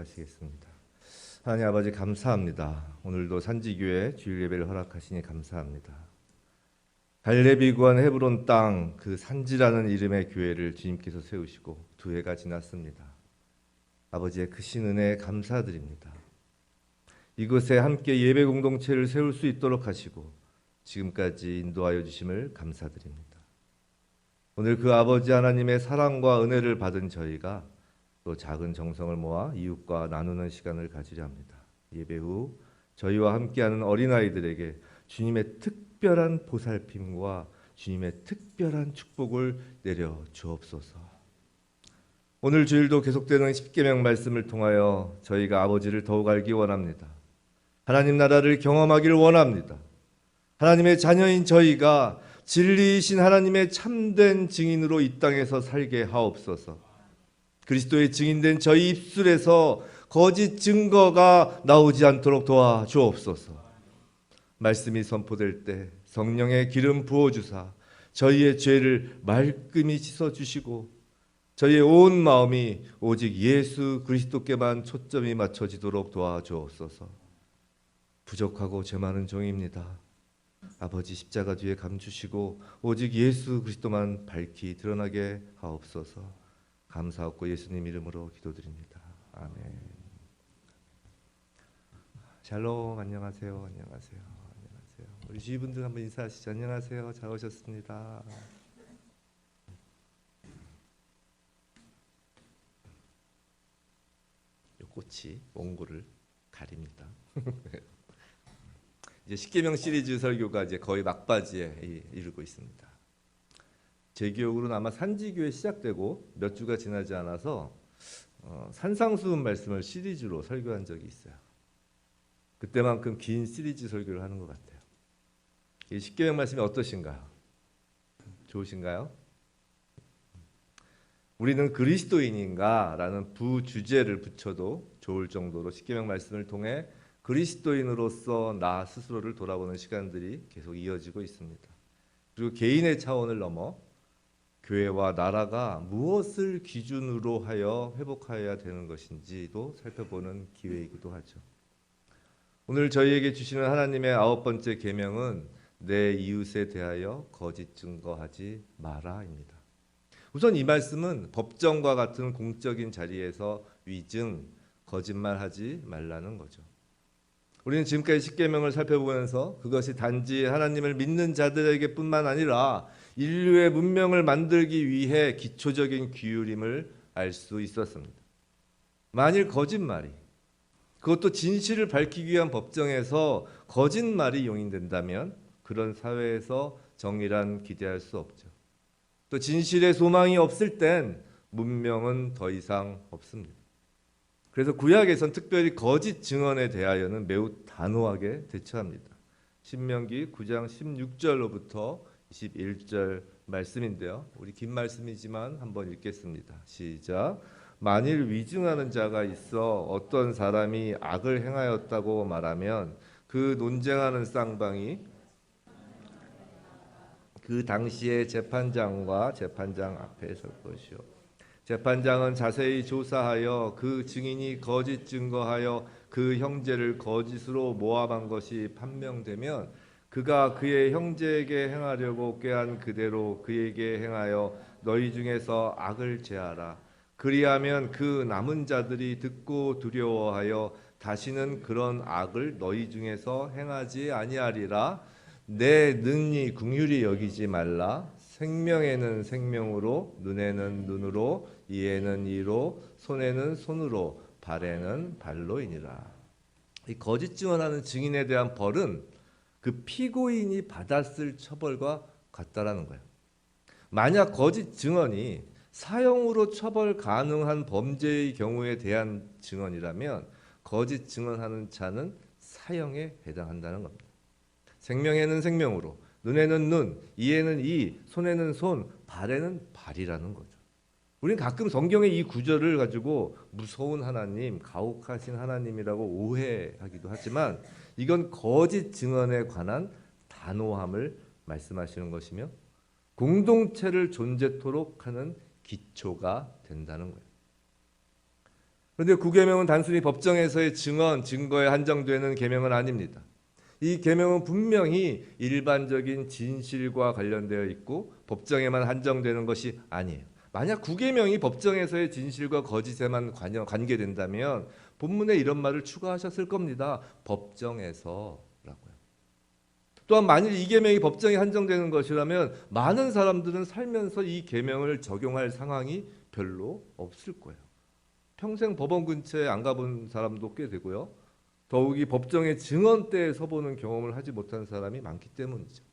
기도하시겠습니다. 하나님 아버지 감사합니다. 오늘도 산지교회 주일 예배를 허락하시니 감사합니다. 갈렙이 구한 헤브론 땅 그 산지라는 이름의 교회를 주님께서 세우시고 2해가 지났습니다. 아버지의 크신 은혜에 감사드립니다. 이곳에 함께 예배 공동체를 세울 수 있도록 하시고 지금까지 인도하여 주심을 감사드립니다. 오늘 그 아버지 하나님의 사랑과 은혜를 받은 저희가 또 작은 정성을 모아 이웃과 나누는 시간을 가지려 합니다. 예배 후 저희와 함께하는 어린아이들에게 주님의 특별한 보살핌과 주님의 특별한 축복을 내려 주옵소서. 오늘 주일도 계속되는 십계명 말씀을 통하여 저희가 아버지를 더욱 알기 원합니다. 하나님 나라를 경험하기를 원합니다. 하나님의 자녀인 저희가 진리이신 하나님의 참된 증인으로 이 땅에서 살게 하옵소서. 그리스도의 증인된 저희 입술에서 거짓 증거가 나오지 않도록 도와주옵소서. 말씀이 선포될 때 성령의 기름 부어주사 저희의 죄를 말끔히 씻어주시고 저희의 온 마음이 오직 예수 그리스도께만 초점이 맞춰지도록 도와주옵소서. 부족하고 죄 많은 종입니다. 아버지 십자가 뒤에 감추시고 오직 예수 그리스도만 밝히 드러나게 하옵소서. 감사하고 예수님 이름으로 기도드립니다. 아멘. 샬롬. 안녕하세요. 안녕하세요. 안녕하세요. 우리 주위분들 한번 인사하시죠. 안녕하세요. 잘 오셨습니다. 이 꽃이 원고를 가립니다. 이제 십계명 시리즈 설교가 이제 거의 막바지에 이르고 있습니다. 제 기억으로는 아마 산지교회 시작되고 몇 주가 지나지 않아서 산상수훈 말씀을 시리즈로 설교한 적이 있어요. 그때만큼 긴 시리즈 설교를 하는 것 같아요. 이 십계명 말씀이 어떠신가요? 좋으신가요? 우리는 그리스도인인가? 라는 부주제를 붙여도 좋을 정도로 십계명 말씀을 통해 그리스도인으로서 나 스스로를 돌아보는 시간들이 계속 이어지고 있습니다. 그리고 개인의 차원을 넘어 교회와 나라가 무엇을 기준으로 하여 회복하여야 되는 것인지도 살펴보는 기회이기도 하죠. 오늘 저희에게 주시는 하나님의 9번째 계명은 내 이웃에 대하여 거짓 증거하지 마라입니다. 우선 이 말씀은 법정과 같은 공적인 자리에서 위증, 거짓말하지 말라는 거죠. 우리는 지금까지 십계명을 살펴보면서 그것이 단지 하나님을 믿는 자들에게뿐만 아니라 인류의 문명을 만들기 위해 기초적인 규율임을 알 수 있었습니다. 만일 거짓말이, 그것도 진실을 밝히기 위한 법정에서 거짓말이 용인된다면 그런 사회에서 정의란 기대할 수 없죠. 또 진실의 소망이 없을 땐 문명은 더 이상 없습니다. 그래서 구약에선 특별히 거짓 증언에 대하여는 매우 단호하게 대처합니다. 신명기 9장 16절로부터 21절 말씀인데요. 우리 긴 말씀이지만 한번 읽겠습니다. 시작. 만일 위증하는 자가 있어 어떤 사람이 악을 행하였다고 말하면 그 논쟁하는 쌍방이 그 당시에 재판장과 재판장 앞에 설 것이요. 재판장은 자세히 조사하여 그 증인이 거짓 증거하여 그 형제를 거짓으로 모함한 것이 판명되면 그가 그의 형제에게 행하려고 꾀한 그대로 그에게 행하여 너희 중에서 악을 제하라. 그리하면 그 남은 자들이 듣고 두려워하여 다시는 그런 악을 너희 중에서 행하지 아니하리라. 내 능히 긍휼히 여기지 말라. 생명에는 생명으로, 눈에는 눈으로, 이에는 이로, 손에는 손으로, 발에는 발로이니라. 이 거짓 증언하는 증인에 대한 벌은 그 피고인이 받았을 처벌과 같다라는 거예요. 만약 거짓 증언이 사형으로 처벌 가능한 범죄의 경우에 대한 증언이라면 거짓 증언하는 자는 사형에 해당한다는 겁니다. 생명에는 생명으로, 눈에는 눈, 이에는 이, 손에는 손, 발에는 발이라는 거죠. 우리는 가끔 성경의 이 구절을 가지고 무서운 하나님, 가혹하신 하나님이라고 오해하기도 하지만 이건 거짓 증언에 관한 단호함을 말씀하시는 것이며 공동체를 존재토록 하는 기초가 된다는 거예요. 그런데 구계명은 단순히 법정에서의 증언, 증거에 한정되는 계명은 아닙니다. 이 계명은 분명히 일반적인 진실과 관련되어 있고 법정에만 한정되는 것이 아니에요. 만약 구계명이 법정에서의 진실과 거짓에만 관계된다면 본문에 이런 말을 추가하셨을 겁니다. 법정에서라고요. 또한 만일 이 계명이 법정에 한정되는 것이라면 많은 사람들은 살면서 이 계명을 적용할 상황이 별로 없을 거예요. 평생 법원 근처에 안 가본 사람도 꽤 되고요. 더욱이 법정의 증언대에 서보는 경험을 하지 못한 사람이 많기 때문이죠.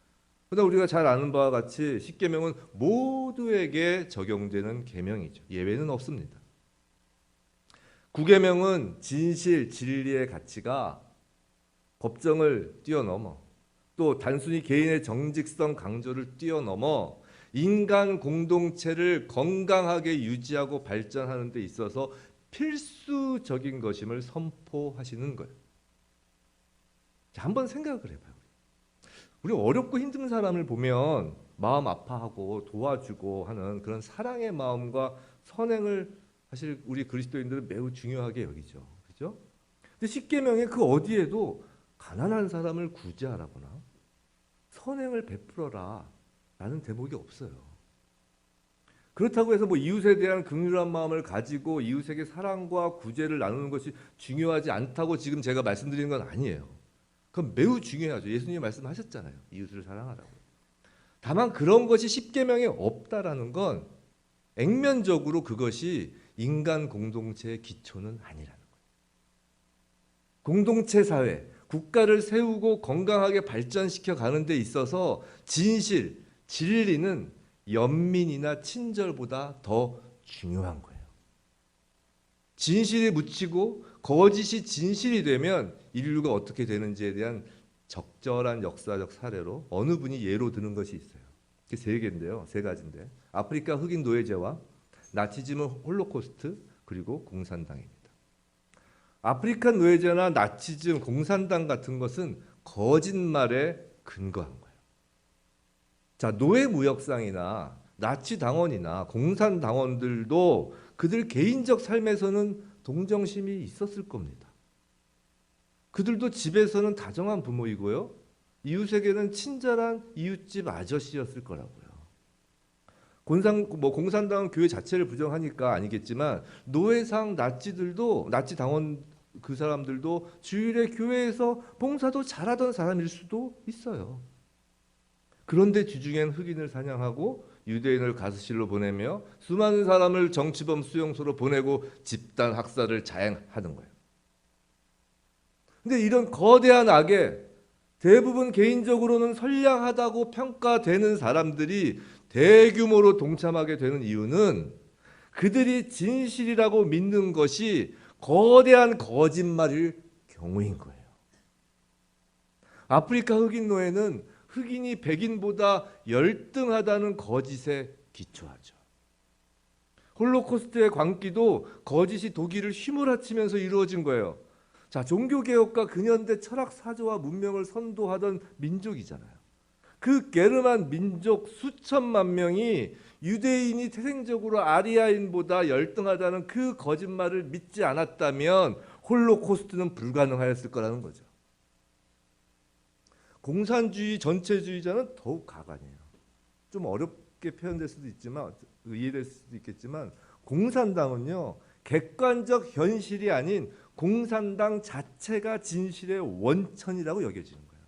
그러나 우리가 잘 아는 바와 같이 십계명은 모두에게 적용되는 계명이죠. 예외는 없습니다. 구계명은 진실, 진리의 가치가 법정을 뛰어넘어 또 단순히 개인의 정직성 강조를 뛰어넘어 인간 공동체를 건강하게 유지하고 발전하는 데 있어서 필수적인 것임을 선포하시는 거예요. 자, 한번 생각을 해봐요. 우리 어렵고 힘든 사람을 보면 마음 아파하고 도와주고 하는 그런 사랑의 마음과 선행을 사실 우리 그리스도인들은 매우 중요하게 여기죠. 그렇죠? 근데 십계명에 그 어디에도 가난한 사람을 구제하라거나 선행을 베풀어라 라는 대목이 없어요. 그렇다고 해서 뭐 이웃에 대한 긍휼한 마음을 가지고 이웃에게 사랑과 구제를 나누는 것이 중요하지 않다고 지금 제가 말씀드리는 건 아니에요. 그건 매우 중요하죠. 예수님이 말씀하셨잖아요. 이웃을 사랑하라고. 다만 그런 것이 십계명에 없다라는 건 액면적으로 그것이 인간 공동체의 기초는 아니라는 거예요. 공동체 사회, 국가를 세우고 건강하게 발전시켜 가는 데 있어서 진실, 진리는 연민이나 친절보다 더 중요한 거예요. 진실이 묻히고 거짓이 진실이 되면 인류가 어떻게 되는지에 대한 적절한 역사적 사례로 어느 분이 예로 드는 것이 있어요. 그게 세 개인데요. 세 가지인데. 아프리카 흑인 노예제와 나치즘의 홀로코스트 그리고 공산당입니다. 아프리카 노예제나 나치즘, 공산당 같은 것은 거짓말에 근거한 거예요. 자, 노예 무역상이나 나치 당원이나 공산 당원들도 그들 개인적 삶에서는 동정심이 있었을 겁니다. 그들도 집에서는 다정한 부모이고요. 이웃에게는 친절한 이웃집 아저씨였을 거라고요. 공산당은 교회 자체를 부정하니까 아니겠지만 노예상 나치 당원 그 사람들도 주일에 교회에서 봉사도 잘하던 사람일 수도 있어요. 그런데 주중엔 흑인을 사냥하고 유대인을 가스실로 보내며 수많은 사람을 정치범 수용소로 보내고 집단 학살을 자행하는 거예요. 근데 이런 거대한 악에 대부분 개인적으로는 선량하다고 평가되는 사람들이 대규모로 동참하게 되는 이유는 그들이 진실이라고 믿는 것이 거대한 거짓말일 경우인 거예요. 아프리카 흑인 노예는 흑인이 백인보다 열등하다는 거짓에 기초하죠. 홀로코스트의 광기도 거짓이 독일을 휘몰아치면서 이루어진 거예요. 자, 종교개혁과 근현대 철학 사조와 문명을 선도하던 민족이잖아요. 그 게르만 민족 수천만 명이 유대인이 태생적으로 아리아인보다 열등하다는 그 거짓말을 믿지 않았다면 홀로코스트는 불가능하였을 거라는 거죠. 공산주의 전체주의자는 더욱 가관이에요. 좀 어렵게 표현될 수도 있지만 이해될 수도 있겠지만 공산당은요 객관적 현실이 아닌 공산당 자체가 진실의 원천이라고 여겨지는 거예요.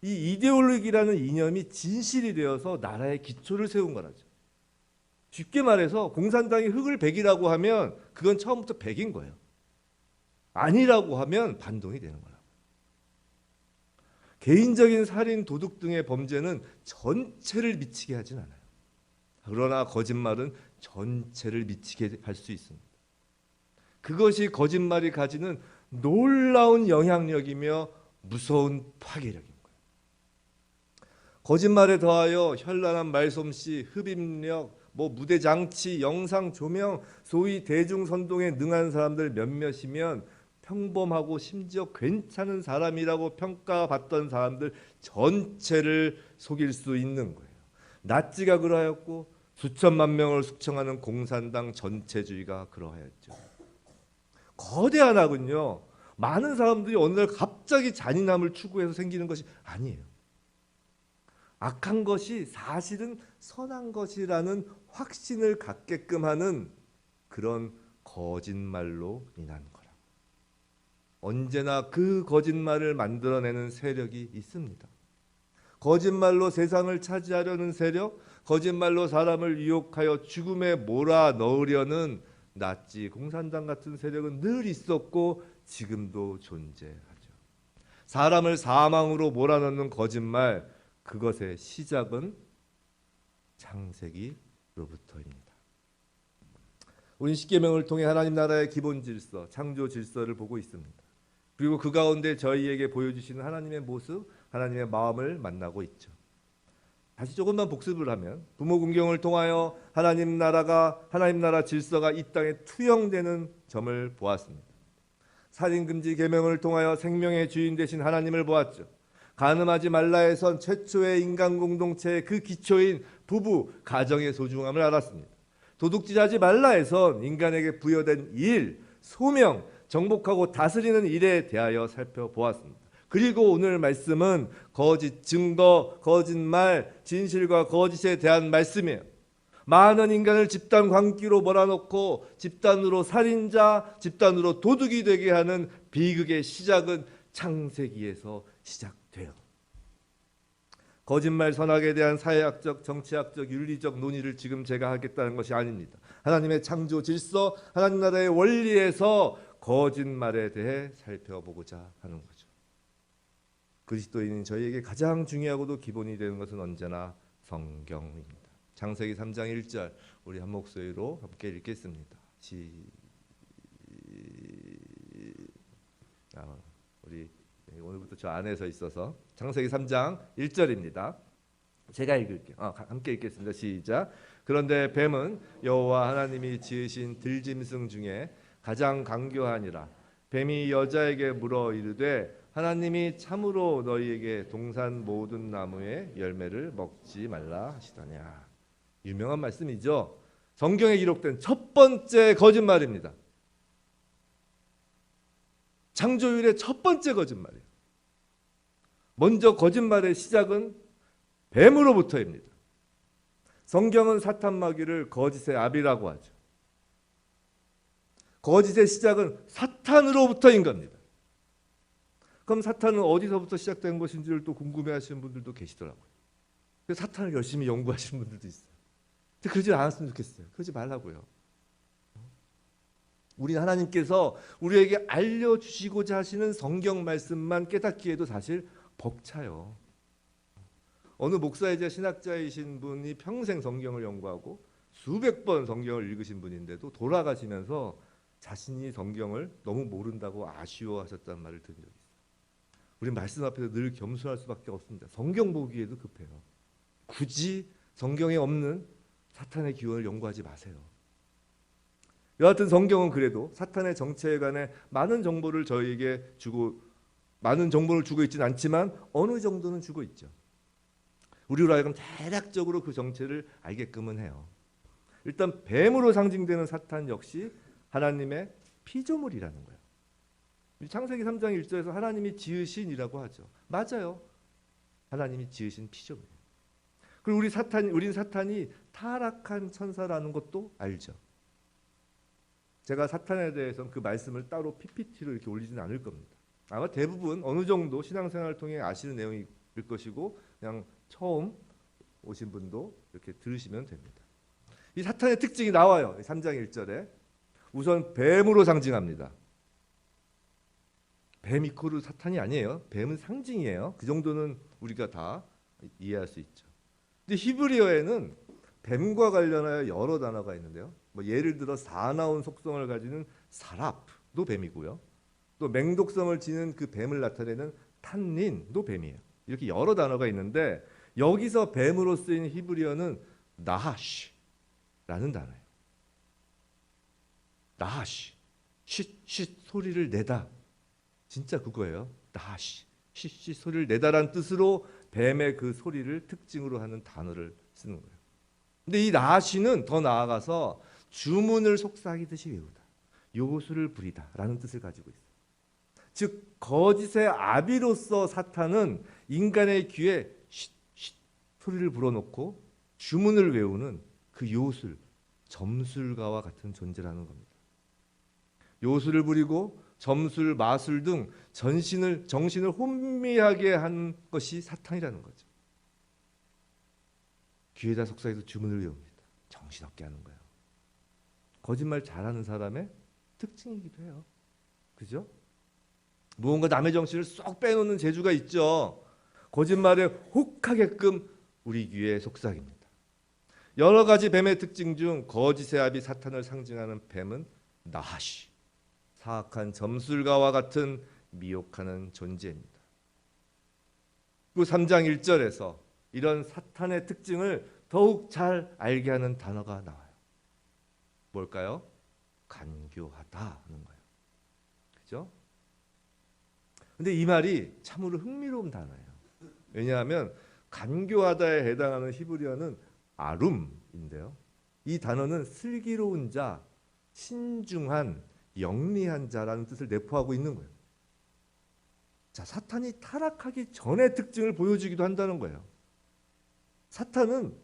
이 이데올로기라는 이념이 진실이 되어서 나라의 기초를 세운 거라죠. 쉽게 말해서 공산당이 흑을 백이라고 하면 그건 처음부터 백인 거예요. 아니라고 하면 반동이 되는 거예요. 개인적인 살인, 도둑 등의 범죄는 전체를 미치게 하진 않아요. 그러나 거짓말은 전체를 미치게 할 수 있습니다. 그것이 거짓말이 가지는 놀라운 영향력이며 무서운 파괴력인 거예요. 거짓말에 더하여 현란한 말솜씨, 흡입력, 무대 장치, 영상 조명, 소위 대중선동에 능한 사람들 몇몇이면 평범하고 심지어 괜찮은 사람이라고 평가받던 사람들 전체를 속일 수 있는 거예요. 나치가 그러하였고 수천만 명을 숙청하는 공산당 전체주의가 그러하였죠. 거대한 악은요, 많은 사람들이 어느 날 갑자기 잔인함을 추구해서 생기는 것이 아니에요. 악한 것이 사실은 선한 것이라는 확신을 갖게끔 하는 그런 거짓말로 인한 거라. 언제나 그 거짓말을 만들어내는 세력이 있습니다. 거짓말로 세상을 차지하려는 세력, 거짓말로 사람을 유혹하여 죽음에 몰아넣으려는 나치 공산당 같은 세력은 늘 있었고 지금도 존재하죠. 사람을 사망으로 몰아넣는 거짓말, 그것의 시작은 창세기로부터입니다. 우리는 십계명을 통해 하나님 나라의 기본 질서, 창조 질서를 보고 있습니다. 그리고 그 가운데 저희에게 보여주시는 하나님의 모습, 하나님의 마음을 만나고 있죠. 다시 조금만 복습을 하면 부모 궁경을 통하여 하나님 나라 질서가 이 땅에 투영되는 점을 보았습니다. 살인 금지 계명을 통하여 생명의 주인 되신 하나님을 보았죠. 간음하지 말라에선 최초의 인간 공동체의 그 기초인 부부, 가정의 소중함을 알았습니다. 도둑질하지 말라에선 인간에게 부여된 일, 소명, 정복하고 다스리는 일에 대하여 살펴보았습니다. 그리고 오늘 말씀은 거짓 증거, 거짓말, 진실과 거짓에 대한 말씀이에요. 많은 인간을 집단 광기로 몰아넣고 집단으로 살인자, 집단으로 도둑이 되게 하는 비극의 시작은 창세기에서 시작돼요. 거짓말 선악에 대한 사회학적, 정치학적, 윤리적 논의를 지금 제가 하겠다는 것이 아닙니다. 하나님의 창조 질서, 하나님 나라의 원리에서 거짓말에 대해 살펴보고자 하는 거죠. 그리스도인인 저희에게 가장 중요하고도 기본이 되는 것은 언제나 성경입니다. 창세기 3장 1절 우리 한 목소리로 함께 읽겠습니다. 우리 오늘부터 저 안에 서 있어서 창세기 3장 1절입니다. 제가 읽을게요. 함께 읽겠습니다. 시작. 그런데 뱀은 여호와 하나님이 지으신 들짐승 중에 가장 강교하니라. 뱀이 여자에게 물어 이르되 하나님이 참으로 너희에게 동산 모든 나무의 열매를 먹지 말라 하시더냐. 유명한 말씀이죠. 성경에 기록된 첫 번째 거짓말입니다. 창조율의 첫 번째 거짓말이에요. 먼저 거짓말의 시작은 뱀으로부터입니다. 성경은 사탄 마귀를 거짓의 아비라고 하죠. 거짓의 시작은 사탄으로부터인 겁니다. 그럼 사탄은 어디서부터 시작된 것인지를 또 궁금해하시는 분들도 계시더라고요. 그래서 사탄을 열심히 연구하시는 분들도 있어요. 근데 그러지 않았으면 좋겠어요. 그러지 말라고요. 우리 하나님께서 우리에게 알려주시고자 하시는 성경 말씀만 깨닫기에도 사실 벅차요. 어느 목사이자 신학자이신 분이 평생 성경을 연구하고 수백 번 성경을 읽으신 분인데도 돌아가시면서 자신이 성경을 너무 모른다고 아쉬워하셨다는 말을 들은 적이 있어요. 우리 말씀 앞에서 늘 겸손할 수밖에 없습니다. 성경 보기에도 급해요. 굳이 성경에 없는 사탄의 기원을 연구하지 마세요. 여하튼 성경은 그래도 사탄의 정체에 관해 많은 정보를 저희에게 주고 많은 정보를 주고 있지는 않지만 어느 정도는 주고 있죠. 우리로 하여금 대략적으로 그 정체를 알게끔은 해요. 일단 뱀으로 상징되는 사탄 역시 하나님의 피조물이라는 거예요. 창세기 3장 1절에서 하나님이 지으신이라고 하죠. 맞아요. 하나님이 지으신 피조물이에요. 그리고 우린 사탄이 타락한 천사라는 것도 알죠. 제가 사탄에 대해서는 그 말씀을 따로 PPT로 이렇게 올리지는 않을 겁니다. 아마 대부분 어느 정도 신앙생활을 통해 아시는 내용일 것이고 그냥 처음 오신 분도 이렇게 들으시면 됩니다. 이 사탄의 특징이 나와요. 3장 1절에 우선 뱀으로 상징합니다. 뱀 이코르 사탄이 아니에요. 뱀은 상징이에요. 그 정도는 우리가 다 이해할 수 있죠. 근데 히브리어에는 뱀과 관련하여 여러 단어가 있는데요. 뭐 예를 들어 사나운 속성을 가지는 사랍도 뱀이고요. 또 맹독성을 지닌 그 뱀을 나타내는 탄닌도 뱀이에요. 이렇게 여러 단어가 있는데 여기서 뱀으로 쓰인 히브리어는 나하시라는 단어예요. 나하시, 쉿 소리를 내다. 진짜 그거예요. 나하시, 쉿 소리를 내다란 뜻으로 뱀의 그 소리를 특징으로 하는 단어를 쓰는 거예요. 근데 이 라시는 더 나아가서 주문을 속삭이듯이 외우다, 요술을 부리다라는 뜻을 가지고 있어요. 즉 거짓의 아비로서 사탄은 인간의 귀에 쉿쉿 소리를 불어넣고 주문을 외우는 그 요술, 점술가와 같은 존재라는 겁니다. 요술을 부리고 점술, 마술 등 정신을 혼미하게 한 것이 사탄이라는 거죠. 귀에다 속삭여서 주문을 외웁니다. 정신없게 하는 거예요. 거짓말 잘하는 사람의 특징이기도 해요. 그죠? 무언가 남의 정신을 쏙 빼놓는 재주가 있죠. 거짓말에 혹하게끔 우리 귀에 속삭입니다. 여러 가지 뱀의 특징 중 거짓의 아비 사탄을 상징하는 뱀은 나하시, 사악한 점술가와 같은 미혹하는 존재입니다. 그 3장 1절에서 이런 사탄의 특징을 더욱 잘 알게 하는 단어가 나와요. 뭘까요? 간교하다 하는 거예요. 그죠? 근데 이 말이 참으로 흥미로운 단어예요. 왜냐하면 간교하다에 해당하는 히브리어는 아룸인데요. 이 단어는 슬기로운 자, 신중한, 영리한 자라는 뜻을 내포하고 있는 거예요. 자, 사탄이 타락하기 전의 특징을 보여주기도 한다는 거예요. 사탄은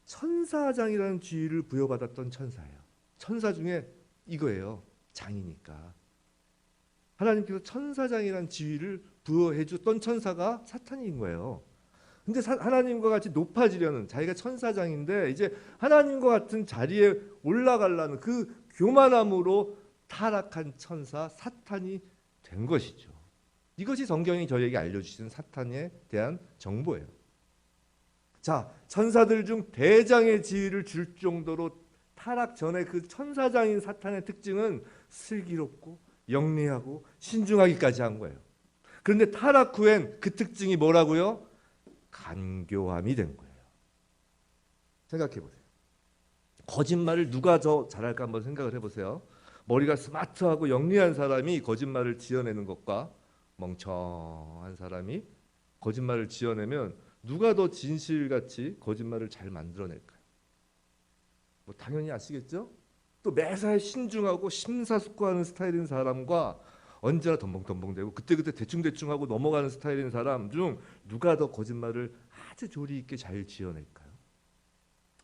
천사장이라는 지위를 부여받았던 천사예요. 천사 중에 이거예요. 장이니까. 하나님께서 천사장이라는 지위를 부여해 줬던 천사가 사탄인 거예요. 근데 하나님과 같이 높아지려는, 자기가 천사장인데 이제 하나님과 같은 자리에 올라가려는 그 교만함으로 타락한 천사 사탄이 된 것이죠. 이것이 성경이 저희에게 알려주시는 사탄에 대한 정보예요. 자, 천사들 중 대장의 지위를 줄 정도로 타락 전에 그 천사장인 사탄의 특징은 슬기롭고 영리하고 신중하기까지 한 거예요. 그런데 타락 후엔 그 특징이 뭐라고요? 간교함이 된 거예요. 생각해 보세요. 거짓말을 누가 더 잘할까 한번 생각을 해보세요. 머리가 스마트하고 영리한 사람이 거짓말을 지어내는 것과 멍청한 사람이 거짓말을 지어내면 누가 더 진실같이 거짓말을 잘 만들어낼까요? 뭐 당연히 아시겠죠? 또 매사에 신중하고 심사숙고하는 스타일인 사람과 언제나 덤벙덤벙대고 그때그때 대충대충하고 넘어가는 스타일인 사람 중 누가 더 거짓말을 아주 조리 있게 잘 지어낼까요?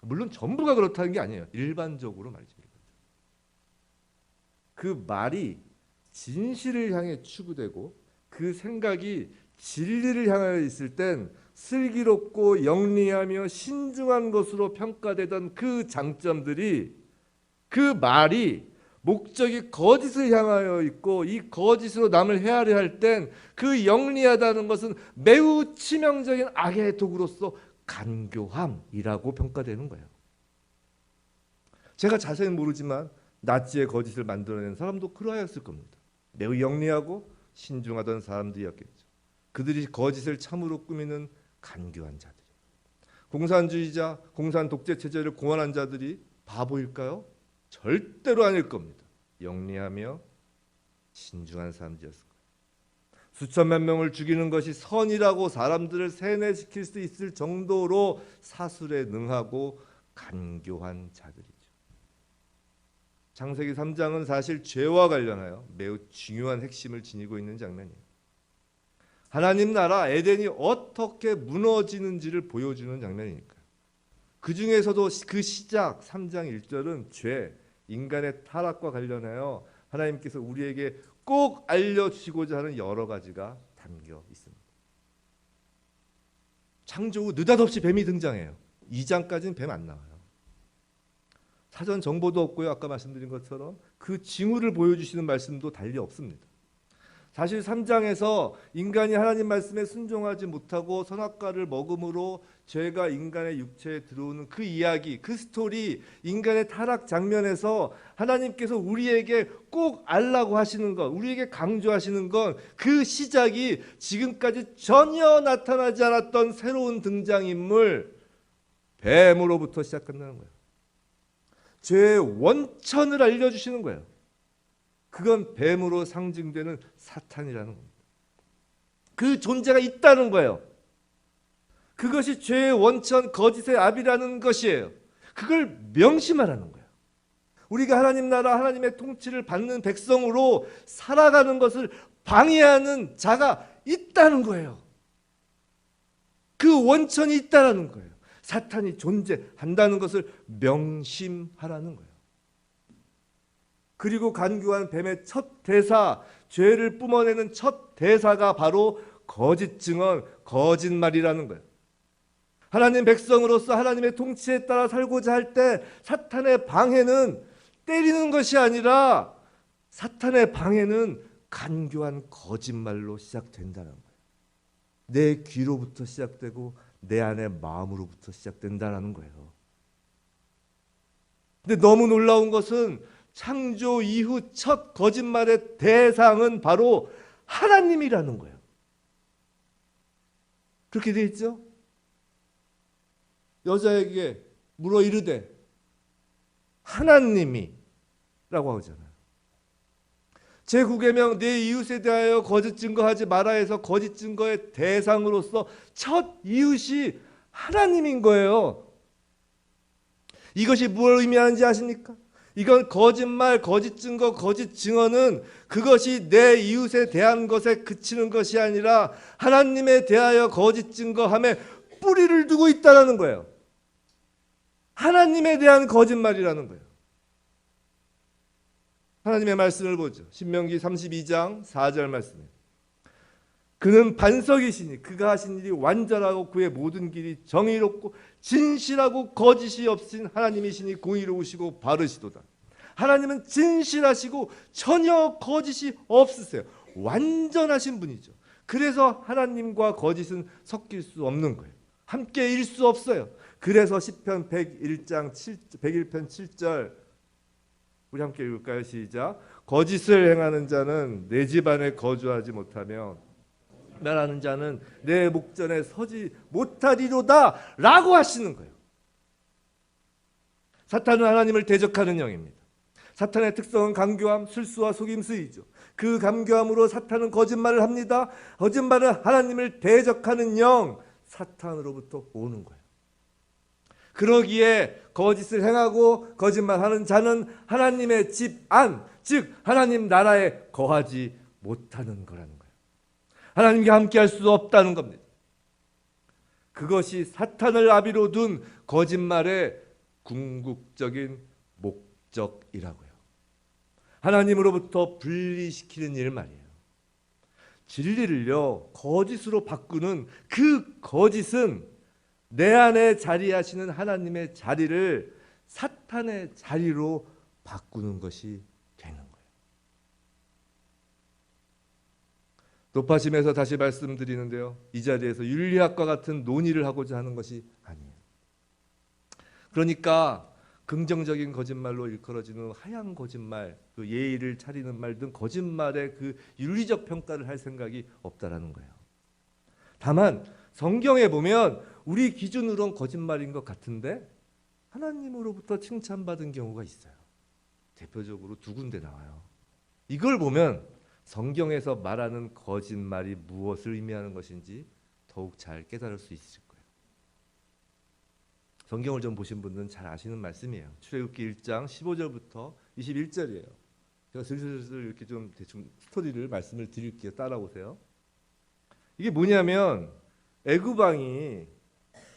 물론 전부가 그렇다는 게 아니에요. 일반적으로 말이죠. 그 말이 진실을 향해 추구되고 그 생각이 진리를 향하여 있을 땐 슬기롭고 영리하며 신중한 것으로 평가되던 그 장점들이, 그 말이 목적이 거짓을 향하여 있고 이 거짓으로 남을 헤아려 할 땐 그 영리하다는 것은 매우 치명적인 악의 도구로서 간교함이라고 평가되는 거예요. 제가 자세히는 모르지만 나치의 거짓을 만들어낸 사람도 그러하였을 겁니다. 매우 영리하고 신중하던 사람들이었겠죠. 그들이 거짓을 참으로 꾸미는 간교한 자들이, 공산주의자, 공산 독재 체제를 공언한 자들이 바보일까요? 절대로 아닐 겁니다. 영리하며 신중한 사람들이었을 거예요. 수천만 명을 죽이는 것이 선이라고 사람들을 세뇌시킬 수 있을 정도로 사술에 능하고 간교한 자들이죠. 창세기 3장은 사실 죄와 관련하여 매우 중요한 핵심을 지니고 있는 장면이에요. 하나님 나라 에덴이 어떻게 무너지는지를 보여주는 장면이니까요. 그 중에서도 그 시작 3장 1절은 죄, 인간의 타락과 관련하여 하나님께서 우리에게 꼭 알려주시고자 하는 여러 가지가 담겨 있습니다. 창조 후 느닷없이 뱀이 등장해요. 2장까지는 뱀 안 나와요. 사전 정보도 없고요. 아까 말씀드린 것처럼 그 징후를 보여주시는 말씀도 달리 없습니다. 사실 3장에서 인간이 하나님 말씀에 순종하지 못하고 선악과를 먹음으로 죄가 인간의 육체에 들어오는 그 이야기, 그 스토리, 인간의 타락 장면에서 하나님께서 우리에게 꼭 알라고 하시는 것, 우리에게 강조하시는 건 그 시작이 지금까지 전혀 나타나지 않았던 새로운 등장인물 뱀으로부터 시작한다는 거예요. 죄의 원천을 알려주시는 거예요. 그건 뱀으로 상징되는 사탄이라는 겁니다. 그 존재가 있다는 거예요. 그것이 죄의 원천, 거짓의 압이라는 것이에요. 그걸 명심하라는 거예요. 우리가 하나님 나라 하나님의 통치를 받는 백성으로 살아가는 것을 방해하는 자가 있다는 거예요. 그 원천이 있다는 거예요. 사탄이 존재한다는 것을 명심하라는 거예요. 그리고 간교한 뱀의 첫 대사, 죄를 뿜어내는 첫 대사가 바로 거짓 증언, 거짓말이라는 거예요. 하나님 백성으로서 하나님의 통치에 따라 살고자 할 때 사탄의 방해는 때리는 것이 아니라 사탄의 방해는 간교한 거짓말로 시작된다는 거예요. 내 귀로부터 시작되고 내 안의 마음으로부터 시작된다는 거예요. 근데 너무 놀라운 것은 창조 이후 첫 거짓말의 대상은 바로 하나님이라는 거예요. 그렇게 되어 있죠? 여자에게 물어 이르되 하나님이 라고 하잖아요. 제9계명 내 이웃에 대하여 거짓 증거하지 마라 해서 거짓 증거의 대상으로서 첫 이웃이 하나님인 거예요. 이것이 무엇을 의미하는지 아십니까? 이건 거짓말, 거짓 증거, 거짓 증언은 그것이 내 이웃에 대한 것에 그치는 것이 아니라 하나님에 대하여 거짓 증거함에 뿌리를 두고 있다는 거예요. 하나님에 대한 거짓말이라는 거예요. 하나님의 말씀을 보죠. 신명기 32장 4절 말씀이에요. 그는 반석이시니 그가 하신 일이 완전하고 그의 모든 길이 정의롭고 진실하고 거짓이 없으신 하나님이시니 공의로우시고 바르시도다. 하나님은 진실하시고 전혀 거짓이 없으세요. 완전하신 분이죠. 그래서 하나님과 거짓은 섞일 수 없는 거예요. 함께 일 수 없어요. 그래서 시편 101편 7절 우리 함께 읽을까요? 시작. 거짓을 행하는 자는 내 집안에 거주하지 못하며 말하는 자는 내 목전에 서지 못하리로다 라고 하시는 거예요. 사탄은 하나님을 대적하는 영입니다. 사탄의 특성은 간교함, 술수와 속임수이죠. 그 간교함으로 사탄은 거짓말을 합니다. 거짓말은 하나님을 대적하는 영, 사탄으로부터 오는 거예요. 그러기에 거짓을 행하고 거짓말하는 자는 하나님의 집 안, 즉 하나님 나라에 거하지 못하는 거라는 거예요. 하나님과 함께할 수 없다는 겁니다. 그것이 사탄을 아비로 둔 거짓말의 궁극적인 목적이라고요. 하나님으로부터 분리시키는 일 말이에요. 진리를요 거짓으로 바꾸는 그 거짓은 내 안에 자리하시는 하나님의 자리를 사탄의 자리로 바꾸는 것이 되는 거예요. 높아심에서 다시 말씀드리는데요. 이 자리에서 윤리학과 같은 논의를 하고자 하는 것이 아니에요. 그러니까 긍정적인 거짓말로 일컬어지는 하얀 거짓말, 그 예의를 차리는 말 등 거짓말의 그 윤리적 평가를 할 생각이 없다라는 거예요. 다만 성경에 보면 우리 기준으로는 거짓말인 것 같은데 하나님으로부터 칭찬받은 경우가 있어요. 대표적으로 두 군데 나와요. 이걸 보면 성경에서 말하는 거짓말이 무엇을 의미하는 것인지 더욱 잘 깨달을 수 있을 거예요. 성경을 좀 보신 분들은 잘 아시는 말씀이에요. 출애굽기 1장 15절부터 21절이에요. 제가 슬슬 이렇게 좀 대충 스토리를 말씀을 드릴게요. 따라오세요. 이게 뭐냐면 애굽 왕이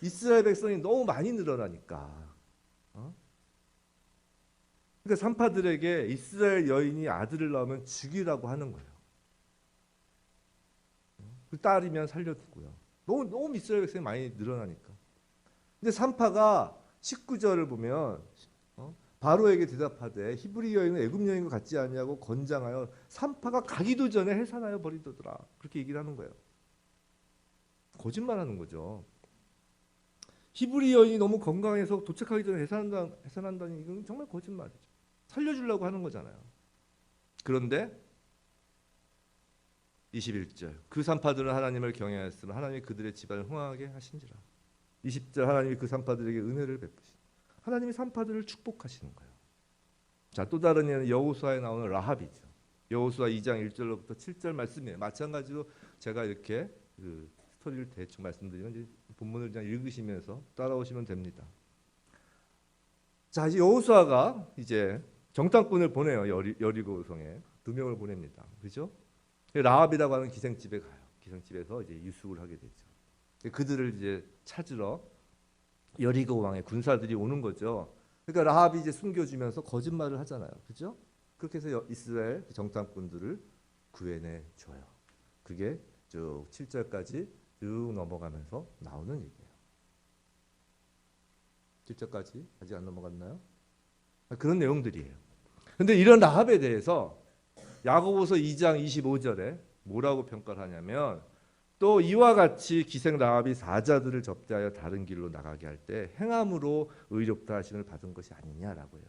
이스라엘 백성이 너무 많이 늘어나니까 그러니까 산파들에게 이스라엘 여인이 아들을 낳으면 죽이라고 하는 거예요. 그 딸이면 살려두고요. 너무 이스라엘 백성이 많이 늘어나니까. 근데 산파가 19절을 보면 바로에게 대답하되 히브리 여인은 애굽 여인과 같지 아니하고 건장하여 산파가 가기도 전에 해산하여 버리더라. 그렇게 얘기를 하는 거예요. 거짓말하는 거죠. 히브리 여인이 너무 건강해서 도착하기 전에 해산한다니 이건 정말 거짓말이죠. 살려주려고 하는 거잖아요. 그런데 21절 그 산파들은 하나님을 경외하였으며 하나님이 그들의 집안을 흥하게 하신지라. 20절 하나님이 그 산파들에게 은혜를 베푸시. 하나님이 산파들을 축복하시는 거예요. 자, 또 다른 예는 여호수아에 나오는 라합이죠. 여호수아 2장 1절로부터 7절 말씀이에요. 마찬가지로 제가 이렇게 그 스토리를 대충 말씀드리면 이제 본문을 그냥 읽으시면서 따라오시면 됩니다. 자, 이제 여호수아가 이제 정탐꾼을 보내요. 여리고 성에 2명을 보냅니다. 그죠? 라합이라고 하는 기생집에 가요. 기생집에서 이제 유숙을 하게 되죠. 그들을 이제 찾으러 여리고 왕의 군사들이 오는 거죠. 그러니까 라합이 이제 숨겨주면서 거짓말을 하잖아요. 그죠? 그렇게 해서 이스라엘 정탐꾼들을 구해내 줘요. 그게 쭉 7절까지 쭉 넘어가면서 나오는 얘기예요. 7절까지 아직 안 넘어갔나요? 그런 내용들이에요. 근데 이런 라합에 대해서 야고보서 2장 25절에 뭐라고 평가를 하냐면, 또 이와 같이 기생 라합이 사자들을 접대하여 다른 길로 나가게 할 때 행함으로 의롭다 하심을 받은 것이 아니냐라고 해요.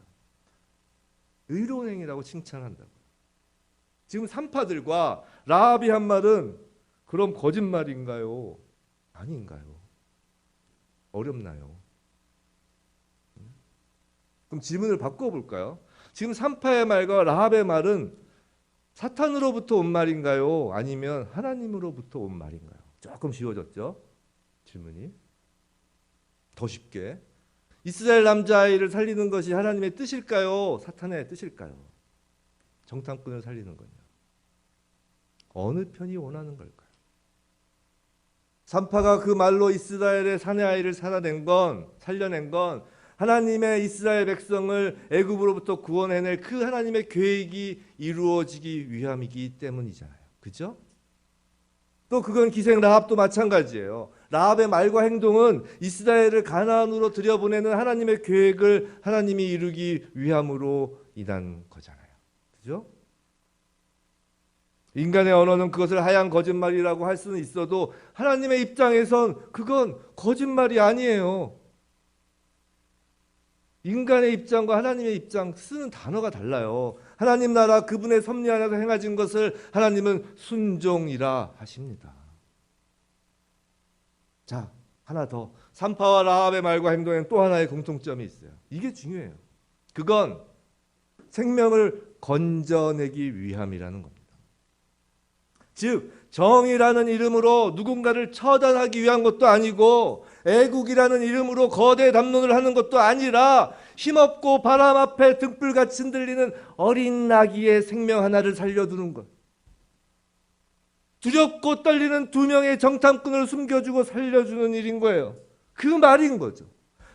의로운 행위라고 칭찬한다고요. 지금 산파들과 라합이 한 말은 그럼 거짓말인가요? 아닌가요? 어렵나요? 그럼 질문을 바꿔볼까요? 지금 산파의 말과 라합의 말은 사탄으로부터 온 말인가요? 아니면 하나님으로부터 온 말인가요? 조금 쉬워졌죠? 질문이. 더 쉽게. 이스라엘 남자아이를 살리는 것이 하나님의 뜻일까요? 사탄의 뜻일까요? 정탐꾼을 살리는 건요. 어느 편이 원하는 걸까요? 산파가 그 말로 이스라엘의 사내 아이를 살려낸 건 하나님의 이스라엘 백성을 애굽으로부터 구원해낼 그 하나님의 계획이 이루어지기 위함이기 때문이잖아요. 그죠? 또 그건 기생 라합도 마찬가지예요. 라합의 말과 행동은 이스라엘을 가나안으로 들여보내는 하나님의 계획을 하나님이 이루기 위함으로 인한 거잖아요. 그죠? 인간의 언어는 그것을 하얀 거짓말이라고 할 수는 있어도 하나님의 입장에선 그건 거짓말이 아니에요. 인간의 입장과 하나님의 입장 쓰는 단어가 달라요. 하나님 나라 그분의 섭리 안에서 행하신 것을 하나님은 순종이라 하십니다. 자, 하나 더. 산파와 라합의 말과 행동에는 또 하나의 공통점이 있어요. 이게 중요해요. 그건 생명을 건져내기 위함이라는 겁니다. 즉 정의라는 이름으로 누군가를 처단하기 위한 것도 아니고, 애국이라는 이름으로 거대 담론을 하는 것도 아니라, 힘없고 바람 앞에 등불같이 흔들리는 어린 나귀의 생명 하나를 살려두는 것. 두렵고 떨리는 2명의 정탐꾼을 숨겨주고 살려주는 일인 거예요. 그 말인 거죠.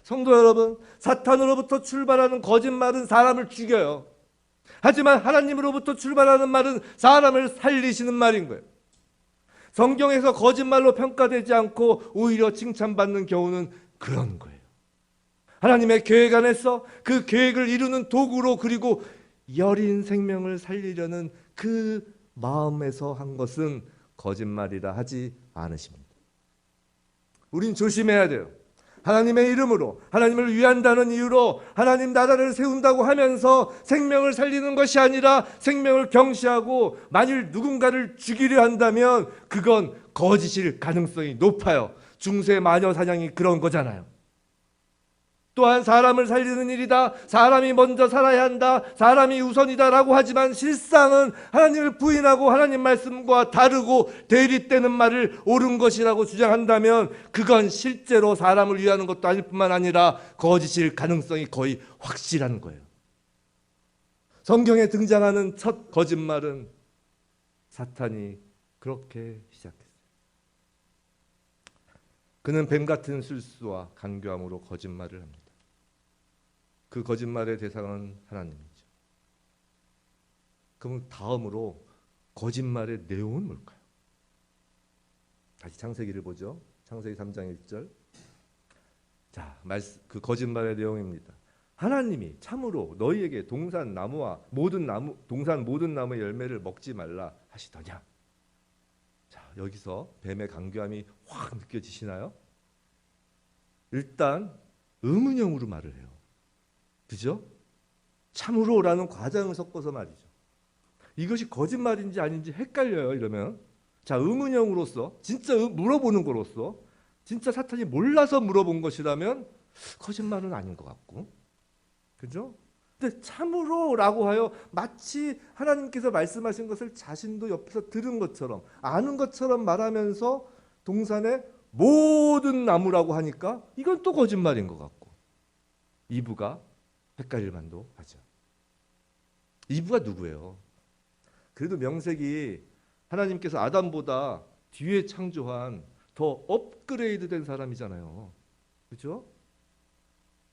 성도 여러분, 사탄으로부터 출발하는 거짓말은 사람을 죽여요. 하지만 하나님으로부터 출발하는 말은 사람을 살리시는 말인 거예요. 성경에서 거짓말로 평가되지 않고 오히려 칭찬받는 경우는 그런 거예요. 하나님의 계획 안에서 그 계획을 이루는 도구로, 그리고 여린 생명을 살리려는 그 마음에서 한 것은 거짓말이라 하지 않으십니다. 우린 조심해야 돼요. 하나님의 이름으로, 하나님을 위한다는 이유로 하나님 나라를 세운다고 하면서 생명을 살리는 것이 아니라 생명을 경시하고 만일 누군가를 죽이려 한다면 그건 거짓일 가능성이 높아요. 중세 마녀 사냥이 그런 거잖아요. 또한 사람을 살리는 일이다, 사람이 먼저 살아야 한다, 사람이 우선이다라고 하지만 실상은 하나님을 부인하고 하나님 말씀과 다르고 대립되는 말을 옳은 것이라고 주장한다면 그건 실제로 사람을 위하는 것도 아닐 뿐만 아니라 거짓일 가능성이 거의 확실한 거예요. 성경에 등장하는 첫 거짓말은 사탄이 그렇게 시작했어요. 그는 뱀 같은 술수와 간교함으로 거짓말을 합니다. 그 거짓말의 대상은 하나님이죠. 그럼 다음으로 거짓말의 내용은 뭘까요? 다시 창세기를 보죠. 창세기 3장 1절. 자, 그 거짓말의 내용입니다. 하나님이 참으로 너희에게 동산 모든 나무의 열매를 먹지 말라 하시더냐. 자, 여기서 뱀의 간교함이 확 느껴지시나요? 일단 의문형으로 말을 해요. 그죠? 참으로라는 과장을 섞어서 말이죠. 이것이 거짓말인지 아닌지 헷갈려요. 이러면 자, 의문형으로서 진짜 물어보는 거로서 진짜 사탄이 몰라서 물어본 것이라면 거짓말은 아닌 것 같고, 그죠? 근데 참으로라고 하여 마치 하나님께서 말씀하신 것을 자신도 옆에서 들은 것처럼 아는 것처럼 말하면서 동산의 모든 나무라고 하니까 이건 또 거짓말인 것 같고, 이브가 헷갈릴 만도 하죠. 이브가 누구예요? 그래도 명색이 하나님께서 아담보다 뒤에 창조한 더 업그레이드된 사람이잖아요. 그렇죠?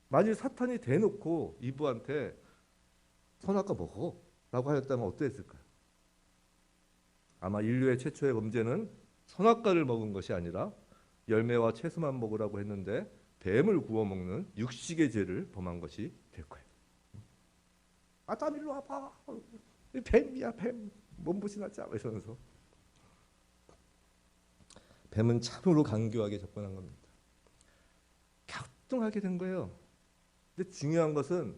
만일 사탄이 대놓고 이브한테 선악과 먹어 라고 하였다면 어땠을까요? 아마 인류의 최초의 범죄는 선악과를 먹은 것이 아니라 열매와 채소만 먹으라고 했는데 뱀을 구워 먹는 육식의 죄를 범한 것이 될 거예요. 아담 일로 와봐. 뱀이야 뱀. 몸보신하자 이러면서 뱀은 참으로 간교하게 접근한 겁니다. 갸우뚱하게 된 거예요. 근데 중요한 것은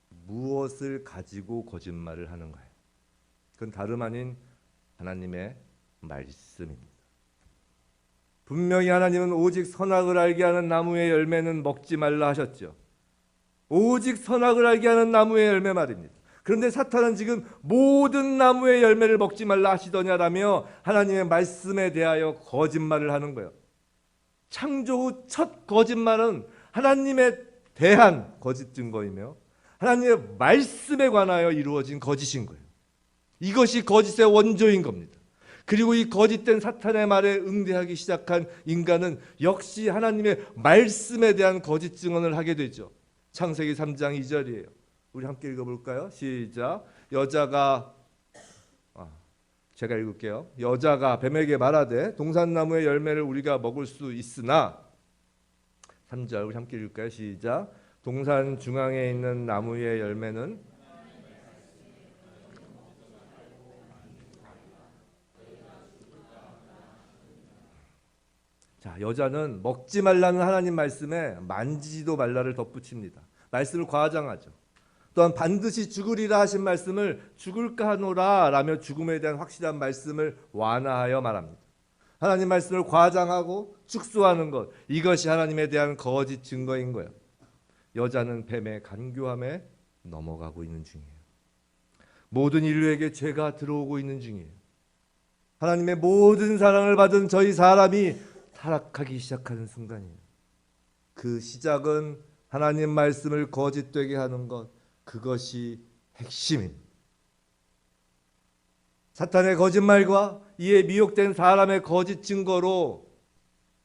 무엇을 가지고 거짓말을 하는 거예요. 그건 다름 아닌 하나님의 말씀입니다. 분명히 하나님은 오직 선악을 알게 하는 나무의 열매는 먹지 말라 하셨죠. 오직 선악을 알게 하는 나무의 열매 말입니다. 그런데 사탄은 지금 모든 나무의 열매를 먹지 말라 하시더냐라며 하나님의 말씀에 대하여 거짓말을 하는 거예요. 창조 후 첫 거짓말은 하나님에 대한 거짓 증거이며 하나님의 말씀에 관하여 이루어진 거짓인 거예요. 이것이 거짓의 원조인 겁니다. 그리고 이 거짓된 사탄의 말에 응대하기 시작한 인간은 역시 하나님의 말씀에 대한 거짓 증언을 하게 되죠. 창세기 3장 2절이에요. 우리 함께 읽어볼까요? 시작. 제가 읽을게요. 여자가 뱀에게 말하되 동산나무의 열매를 우리가 먹을 수 있으나 3절 우리 함께 읽을까요? 시작. 동산 중앙에 있는 나무의 열매는 자, 여자는 먹지 말라는 하나님 말씀에 만지지도 말라를 덧붙입니다. 말씀을 과장하죠. 또한 반드시 죽으리라 하신 말씀을 죽을까 하노라 라며 죽음에 대한 확실한 말씀을 완화하여 말합니다. 하나님 말씀을 과장하고 축소하는 것, 이것이 하나님에 대한 거짓 증거인 거예요. 여자는 뱀의 간교함에 넘어가고 있는 중이에요. 모든 인류에게 죄가 들어오고 있는 중이에요. 하나님의 모든 사랑을 받은 저희 사람이 타락하기 시작하는 순간이에요. 그 시작은 하나님 말씀을 거짓되게 하는 것, 그것이 핵심입니다. 사탄의 거짓말과 이에 미혹된 사람의 거짓 증거로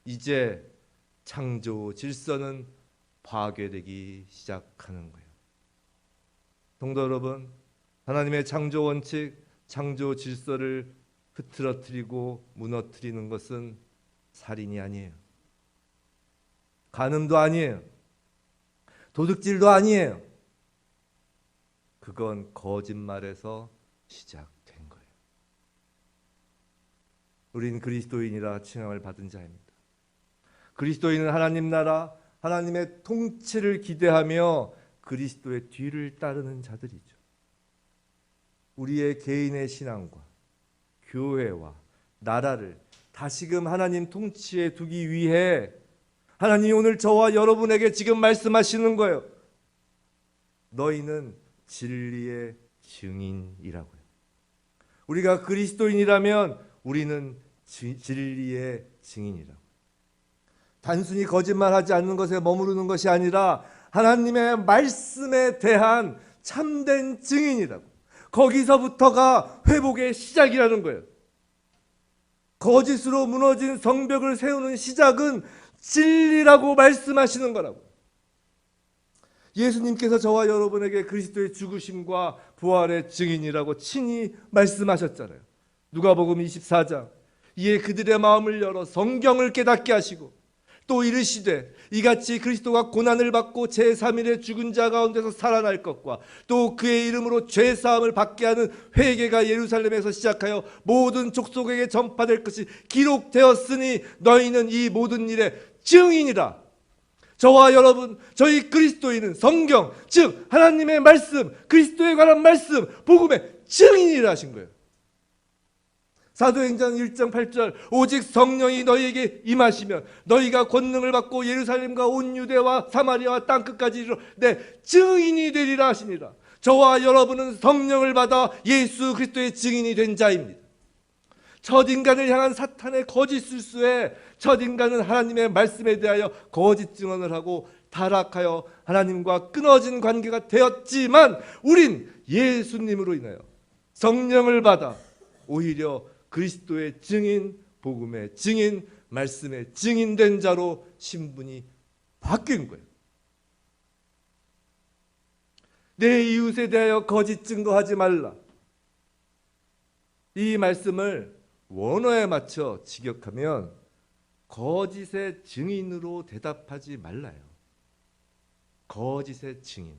이제 창조 질서는 파괴되기 시작하는 거예요. 성도 여러분, 하나님의 창조 원칙, 창조 질서를 흐트러뜨리고 무너뜨리는 것은 살인이 아니에요. 간음도 아니에요. 도둑질도 아니에요. 그건 거짓말에서 시작된 거예요. 우린 그리스도인이라 칭함을 받은 자입니다. 그리스도인은 하나님 나라, 하나님의 통치를 기대하며 그리스도의 뒤를 따르는 자들이죠. 우리의 개인의 신앙과 교회와 나라를 다시금 하나님 통치에 두기 위해 하나님이 오늘 저와 여러분에게 지금 말씀하시는 거예요. 너희는 진리의 증인이라고요. 우리가 그리스도인이라면 우리는 진리의 증인이라고. 단순히 거짓말하지 않는 것에 머무르는 것이 아니라 하나님의 말씀에 대한 참된 증인이라고. 거기서부터가 회복의 시작이라는 거예요. 거짓으로 무너진 성벽을 세우는 시작은 진리라고 말씀하시는 거라고. 예수님께서 저와 여러분에게 그리스도의 죽으심과 부활의 증인이라고 친히 말씀하셨잖아요. 누가복음 24장. 이에 그들의 마음을 열어 성경을 깨닫게 하시고 또 이르시되 이같이 그리스도가 고난을 받고 제3일에 죽은 자 가운데서 살아날 것과 또 그의 이름으로 죄사함을 받게 하는 회개가 예루살렘에서 시작하여 모든 족속에게 전파될 것이 기록되었으니 너희는 이 모든 일의 증인이라. 저와 여러분, 저희 그리스도인은 성경, 즉 하나님의 말씀, 그리스도에 관한 말씀, 복음의 증인이라 하신 거예요. 사도행전 1장 8절 오직 성령이 너희에게 임하시면 너희가 권능을 받고 예루살렘과 온 유대와 사마리아와 땅끝까지 이르러 내 증인이 되리라 하시니라. 저와 여러분은 성령을 받아 예수 그리스도의 증인이 된 자입니다. 첫인간을 향한 사탄의 거짓 술수에 첫인간은 하나님의 말씀에 대하여 거짓 증언을 하고 타락하여 하나님과 끊어진 관계가 되었지만 우린 예수님으로 인하여 성령을 받아 오히려 그리스도의 증인, 복음의 증인, 말씀의 증인된 자로 신분이 바뀐 거예요. 내 이웃에 대하여 거짓 증거하지 말라. 이 말씀을 원어에 맞춰 직역하면 거짓의 증인으로 대답하지 말라요. 거짓의 증인.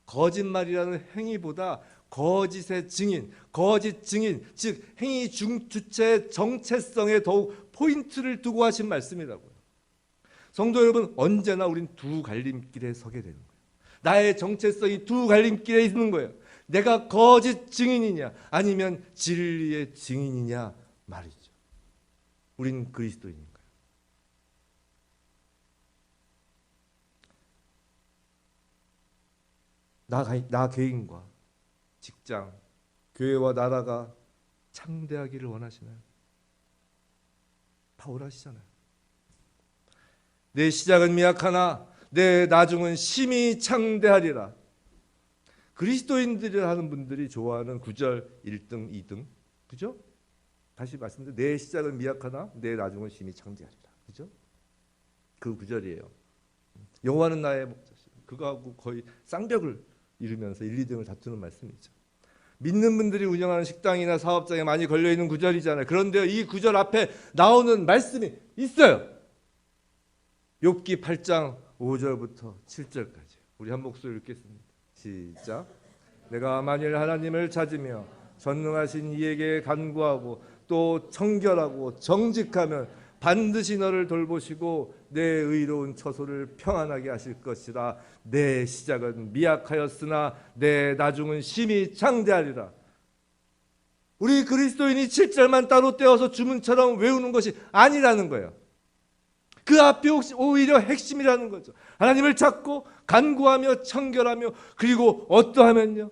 거짓말이라는 행위보다 거짓의 증인, 거짓 증인, 즉 행위 주체의 정체성에 더욱 포인트를 두고 하신 말씀이라고요. 성도 여러분, 언제나 우린 두 갈림길에 서게 되는 거예요. 나의 정체성이 두 갈림길에 있는 거예요. 내가 거짓 증인이냐 아니면 진리의 증인이냐 말이죠. 우린 그리스도인인가요? 나 개인과 직장, 교회와 나라가 창대하기를 원하시나요? 바울 하시잖아요. 내 시작은 미약하나 내 나중은 심히 창대하리라. 그리스도인들이 하는 분들이 좋아하는 9절 1등, 2등. 그죠? 다시 말씀드려. 내 시작은 미약하나 내 나중은 심히 창대하리라. 그죠? 그 9절이에요. 여호와는 나의 목자시라. 그거하고 거의 쌍벽을 이루면서 1, 2등을 다투는 말씀이죠. 믿는 분들이 운영하는 식당이나 사업장에 많이 걸려있는 구절이잖아요. 그런데 이 구절 앞에 나오는 말씀이 있어요. 욥기 8장 5절부터 7절까지 우리 한 목소리 읽겠습니다. 시작. 내가 만일 하나님을 찾으며 전능하신 이에게 간구하고 또 청결하고 정직하면 반드시 너를 돌보시고 내 의로운 처소를 평안하게 하실 것이라. 내 시작은 미약하였으나 내 나중은 심히 창대하리라. 우리 그리스도인이 7절만 따로 떼어서 주문처럼 외우는 것이 아니라는 거예요. 그 앞이 오히려 핵심이라는 거죠. 하나님을 찾고 간구하며 청결하며 그리고 어떠하면요?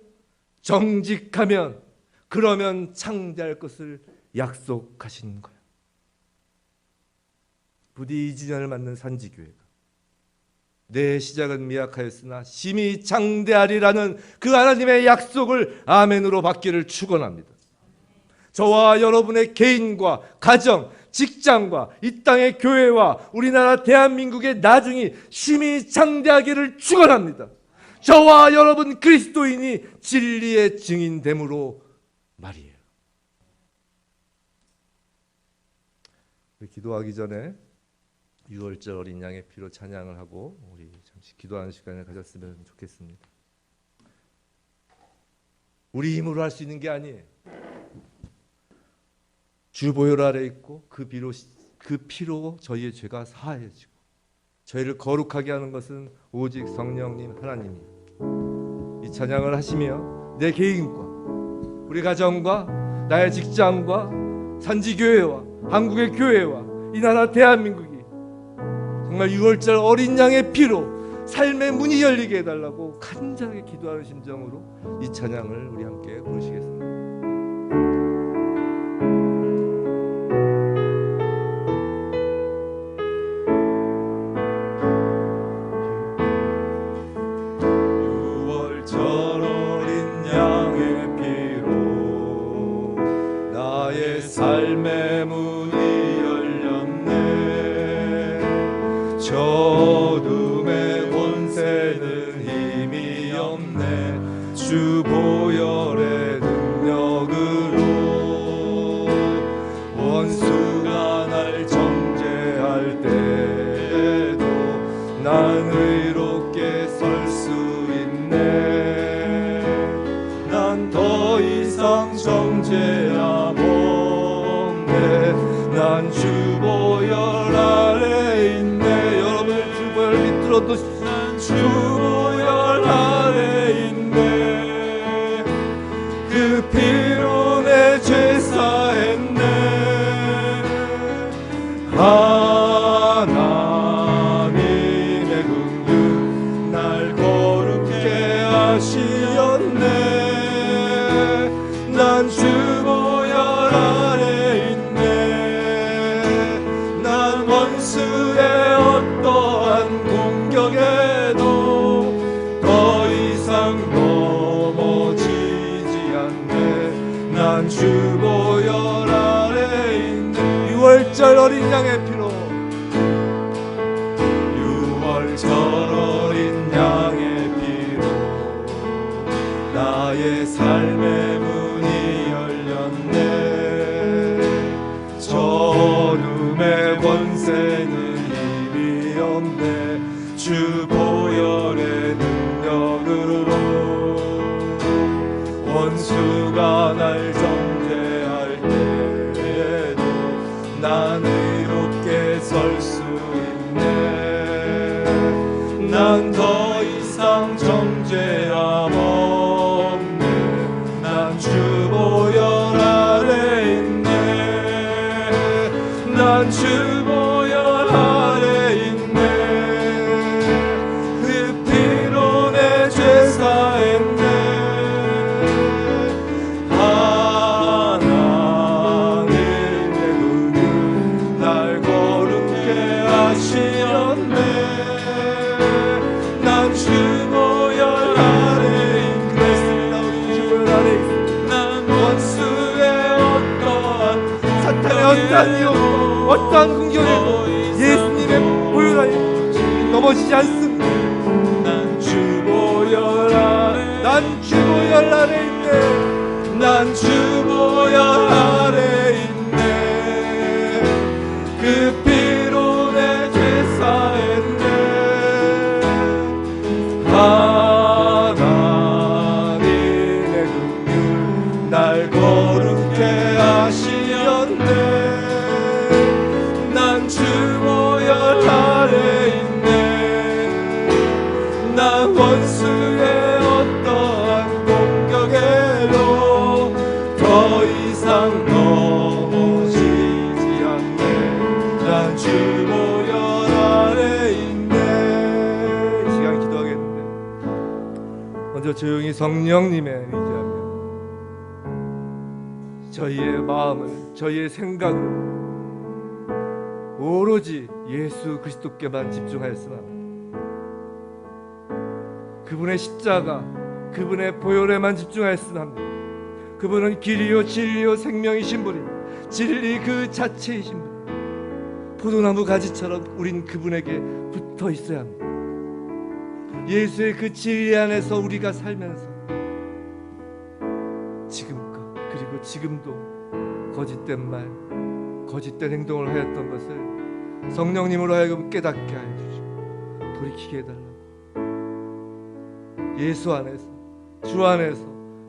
정직하면, 그러면 창대할 것을 약속하신 거예요. 부디 이 진영을 맞는 산지교회가 내 시작은 미약하였으나 심히 창대하리라는 그 하나님의 약속을 아멘으로 받기를 축원합니다. 저와 여러분의 개인과 가정, 직장과 이 땅의 교회와 우리나라 대한민국의 나중이 심히 창대하기를 축원합니다. 저와 여러분 그리스도인이 진리의 증인됨으로 말이에요. 기도하기 전에 6월절 어린 양의 피로 찬양을 하고 우리 잠시 기도하는 시간을 가졌으면 좋겠습니다. 우리 힘으로 할 수 있는 게 아니에요. 주 보혈 아래 있고 그 피로 저희의 죄가 사해지고 저희를 거룩하게 하는 것은 오직 성령님 하나님이에요. 이 찬양을 하시며 내 개인과 우리 가정과 나의 직장과 산지교회와 한국의 교회와 이 나라 대한민국이 정말 6월절 어린 양의 피로 삶의 문이 열리게 해달라고 간절하게 기도하는 심정으로 이 찬양을 우리 함께 부르시겠습니다. 삶의 문이 열렸네. 저둠의 권세는 힘이 없네. 주 보혈의 능력으로 원수가 날 정죄할 때에도 난 의롭게 설 수 있네. 난 더 이상 정죄함 난 주보혈 아래 있네. 여러분 주보혈 밑으로도 난 주보혈 아래 있네. 그 피로 내 죄 사했네. 하나님의 긍휼 날 거룩게 하시었네. 난 주보혈 아래 원수의 어떠한 공격에 난 주 보혈 아래 있네. 6월절 어린 양의 피로 6월절 어린 양의 피로 나의 삶의 문이 열렸네. 저둠의 권세는 힘이 없네. 주 보혈의 능력으로 원수가 날 정죄할 때에도 난 의롭게 설 수 있네. 난 더 이상 정죄함 없네. 난 주 보혈 아래 있네. 난 주 보혈 아래 있네. 그 피로 내 죄 사했네. 하나님의 은혜는 날 거룩해 하시었네. 난 주 보혈 아래 있네. 난 원수의 어떠한 사탄의 어떠한 유혹, 어떠한 공격에도 예수님의 보혈 아래 넘어지지 않습니다. 난 주 보혈 아래 난 주 보혈 아래 있네. 난 주 보혈 아래 있네. 그 피로 내 죄 사했네. 하나님의 긍휼 날 거룩해 하시었네. 난 주 보혈 아래 있네. 난 원수의 어떠한 공격에도 더 이상 넘어지지 않네. 난 주 보혈 아래 있네. 이 시간 기도하겠는데 먼저 조용히 성령님의 의지하며 저희의 마음을, 저희의 생각을 오로지 예수 그리스도께만 집중하였으나 그분의 십자가, 그분의 보혈에만 집중하였으나 합니다. 그분은 길이요 진리요 생명이신 분입니다. 진리 그 자체이신 분. 포도나무 가지처럼 우린 그분에게 붙어 있어야 합니다. 예수의 그 진리 안에서 우리가 살면서 지금껏 그리고 지금도 거짓된 말, 거짓된 행동을 하였던 것을 성령님으로 하여금 깨닫게 하여 주시고 돌이키게 해달라고 예수 안에서, 주 안에서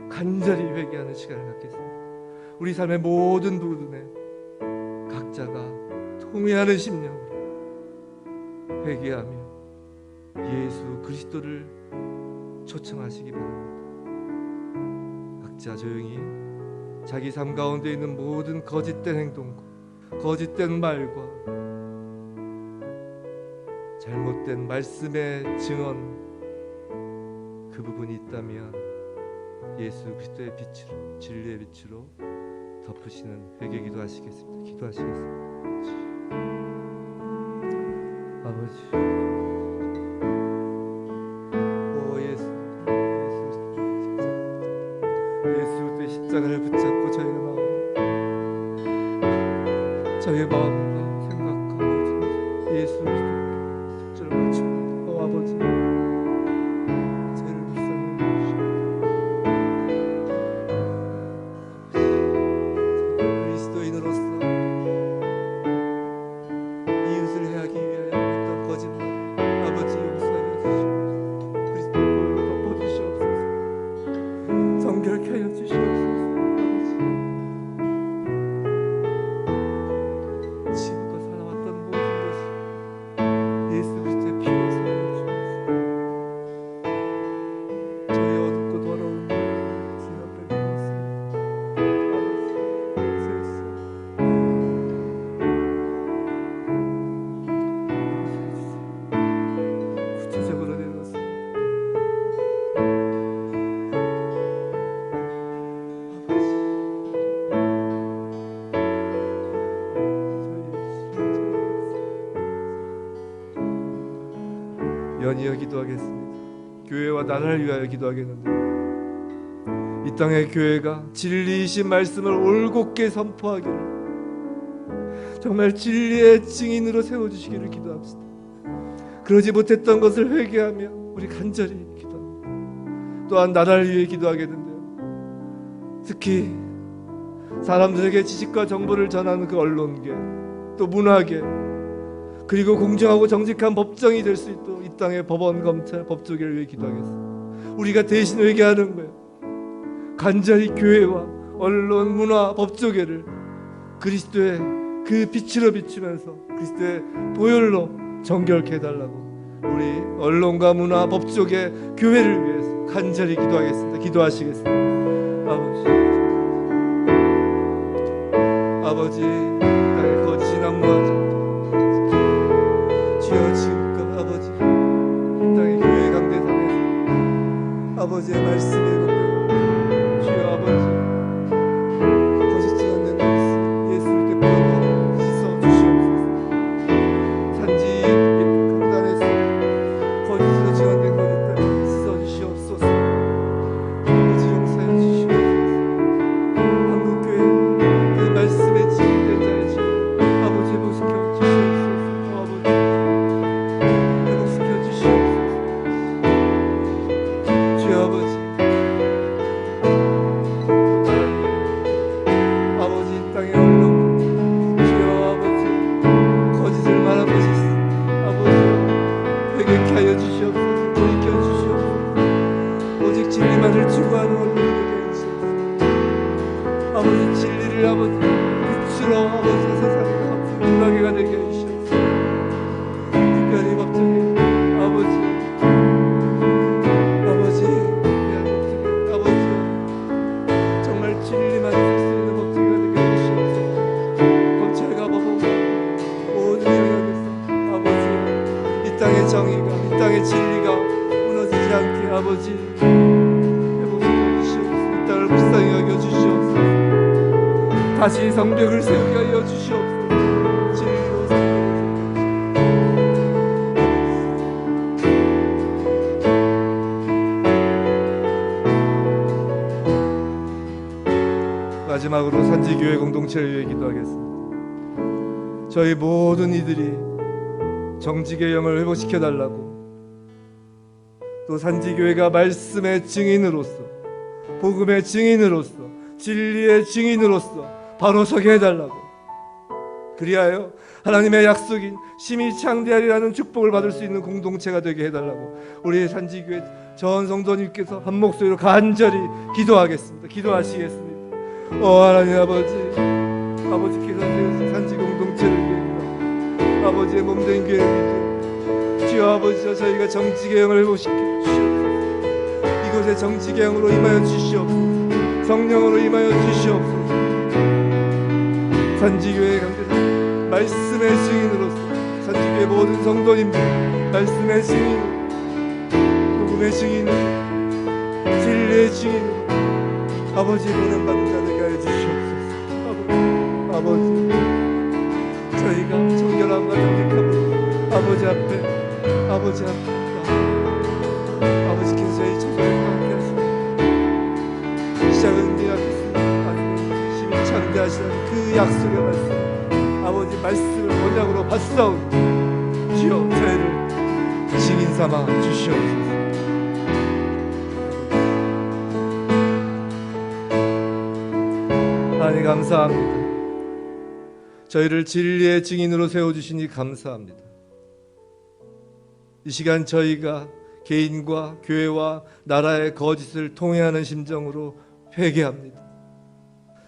간절히 회개하는 시간을 갖겠습니다. 우리 삶의 모든 부분에 각자가 통회하는 심령으로 회개하며 예수 그리스도를 초청하시기 바랍니다. 각자 조용히 자기 삶 가운데 있는 모든 거짓된 행동과 거짓된 말과 잘못된 말씀의 증언, 그 부분이 있다면 예수 그리스도의 빛으로, 진리의 빛으로 덮으시는 회개 기도하시겠습니다. 기도하시겠습니다. 아버지, 오 예수, 예수 그리스도의 십자가를 붙잡고 저희의 마음과 생각과 모든 것을 예수 그리스도께 속죄를 바칩니다. 오 아버지, 죄를 불쌍히 여기시옵소서. 그리스도인으로서 이웃을 해하기 위하여 했던 거짓말 아버지 용서하여 주시옵소서. 그리스도의 보혈로 덮어주시옵소서. 정결케 하여 주시옵소서. 아버지, 지금껏 살아왔던 모든 것이 예수 그리스도의 피로 살려 주옵소서. 저희 어둡고 더러운 주 앞에 드리겠습니다. 아버지, 구체적으로 내놓습니다. 연이어 기도하겠습니다. 교회와 나라를 위하여 기도하겠는데 이 땅의 교회가 진리이신 말씀을 올곧게 선포하기를, 정말 진리의 증인으로 세워주시기를 기도합시다. 그러지 못했던 것을 회개하며 우리 간절히 기도합니다. 또한 나라를 위해 기도하겠는데요, 특히 사람들에게 지식과 정보를 전하는 그 언론계, 또 문화계, 그리고 공정하고 정직한 법정이 될 수 있도록 이 땅의 법원, 검찰, 법조계를 위해 기도하겠습니다. 우리가 대신 회개하는 거예요. 간절히 교회와 언론, 문화, 법조계를 그리스도의 그 빛으로 비추면서 그리스도의 보혈로 정결케 해달라고 우리 언론과 문화, 법조계, 교회를 위해서 간절히 기도하겠습니다. 기도하시겠습니다. 아버지, 나의 거짓이 난무하자. 주여, 지금껏 아버지 이 땅의 교회 강대상에서 아버지의 말씀에 걷는 주여, 아버지 거짓지 않는 말씀 예수를 대표하고 씻어 주시옵소서. 산지 강단에서 거짓으로 증언된 것을 씻어 주시옵소서. 아버지 용서해 주시옵소서. 한국교회 그 말씀에 지키는 자의 지 아버지 회복시켜 주시옵소서. 아버지 회복시켜 주시옵소서. 주여, 아버지 아버지 이 땅의 언론, 주여 아버지 거짓을 말하고 있습니다. 아버지 회개케 하여 주시옵소서. 돌이켜 주시옵소서. 오직 진리만을 추구하는 언론에게 주시옵소서. 아버지 진리를 아버지 빛으로 아버지 세상에 분하게가 되게 해주시옵소서. 특별히 법정에 아버지 대한 법정에 아버지 정말 진리만 줄 수 있는 법정이가 되게 해주시옵소서. 검찰과 법원과 모든 영역에서 아버지 이 땅의 정의가, 이 땅의 진리가 무너지지 않게 아버지 회복시켜 주시옵소서. 이 땅을 불쌍히 여겨 주시옵소서. 다시 성벽을 세우게 하여 주시옵소서. 진리로 마지막으로 산지교회 공동체를 위해 기도하겠습니다. 저희 모든 이들이 정직의 영을 회복시켜 달라고, 또 산지교회가 말씀의 증인으로서, 복음의 증인으로서, 진리의 증인으로서 바로 서게 해달라고, 그리하여 하나님의 약속인 심히 창대하리라는 축복을 받을 수 있는 공동체가 되게 해달라고 우리 산지교회 전 성도님께서 한 목소리로 간절히 기도하겠습니다. 기도하시겠습니다. 하나님 아버지께서 세우신 산지 공동체를 위해 아버지의 몸된 교회를 믿고 주여 아버지여 저희가 정직의 영을 회복시켜 주시옵소서. 이곳에 정직의 영으로 임하여 주시옵소서. 성령으로 임하여 주시옵소서. 산지교회 강대상 말씀의 증인으로서 산지교회 모든 성도님들 말씀의 증인, 복음의 증인, 진리의 증인 아버지 보낸받은 자들에게 하여 주시옵소서. 아버지 저희가 정결함과 정직함으로 아버지 앞에 아버지께서 저희 조상과 함께 하시고 시작은 미약했으나 심히 창대하시는 그 약속의 말씀 아버지 말씀을 원약으로 받사오니 주여 저희를 증인 삼아 주시옵소서. 하나님 감사합니다. 저희를 진리의 증인으로 세워주시니 감사합니다. 이 시간 저희가 개인과 교회와 나라의 거짓을 통회하는 심정으로 회개합니다.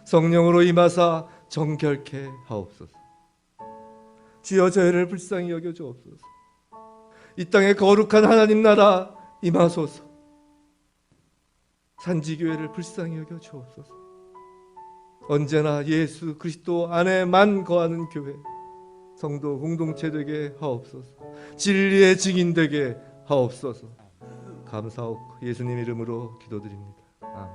성령으로 임하사 정결케 하옵소서. 주여 저희를 불쌍히 여겨 주옵소서. 이 땅에 거룩한 하나님 나라 임하소서. 산지교회를 불쌍히 여겨 주옵소서. 언제나 예수 그리스도 안에만 거하는 교회 성도 공동체 되게 하옵소서. 진리의 증인 되게 하옵소서. 감사하고 예수님 이름으로 기도드립니다. 아멘.